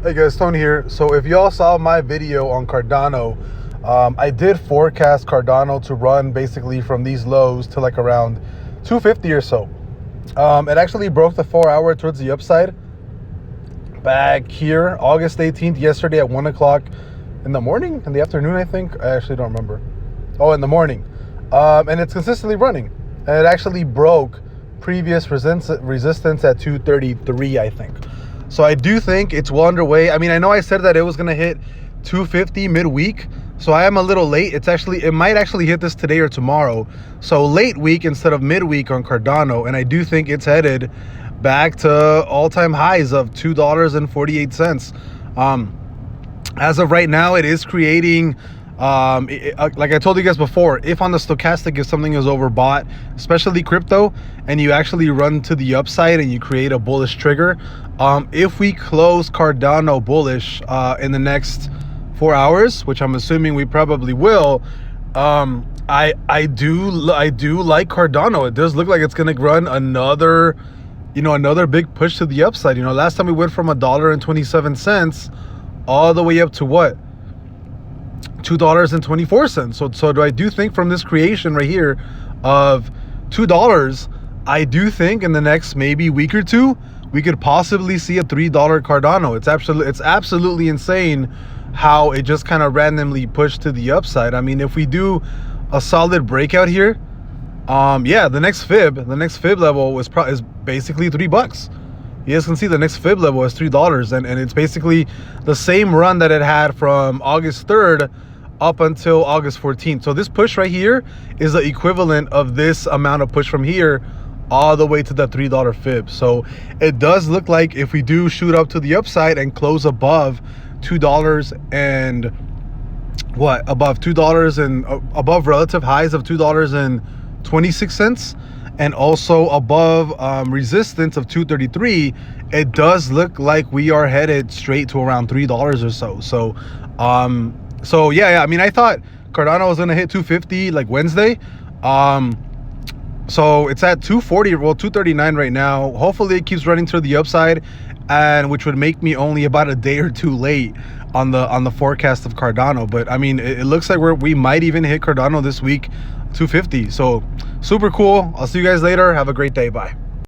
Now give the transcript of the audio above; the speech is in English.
Hey guys, Tony here. So if y'all saw my video on Cardano, I did forecast Cardano to run basically from these lows to like around 250 or so. It actually broke the 4 hour towards the upside back here, August 18th, yesterday at 1 o'clock in the morning, in the afternoon, I think. I actually don't remember. Oh, in the morning. And it's consistently running. And it actually broke previous resistance at 233, I think. So I do think it's well underway. I mean, I know I said that it was going to hit 250 midweek. So I am a little late. It might actually hit this today or tomorrow. So late week instead of midweek on Cardano. And I do think it's headed back to all-time highs of $2.48. As of right now, it is creating, like I told you guys before, if on the stochastic, if something is overbought, especially crypto, and you actually run to the upside and you create a bullish trigger, if we close Cardano bullish in the next 4 hours, which I'm assuming we probably will, I do like Cardano. It does look like it's gonna run another big push to the upside. Last time we went from $1.27 all the way up to what? $2.24. So do I do think from this creation right here of $2, I do think in the next maybe week or two, we could possibly see a $3 Cardano. It's absolutely insane how it just kind of randomly pushed to the upside. I mean, if we do a solid breakout here, yeah, the next fib level is basically $3. You guys can see the next fib level is $3, and it's basically the same run that it had from August 3rd up until August 14th. So this push right here is the equivalent of this amount of push from here all the way to the $3 fib. So it does look like if we do shoot up to the upside and close above $2 and above $2 and above relative highs of $2.26 and also above resistance of 233, it does look like we are headed straight to around $3 or so. So yeah, I mean, I thought Cardano was gonna hit 250 like Wednesday. So it's at 240, well, 239 right now. Hopefully it keeps running to the upside, and which would make me only about a day or two late on the forecast of Cardano. But I mean, it looks like we might even hit Cardano this week, 250. So super cool. I'll see you guys later. Have a great day. Bye.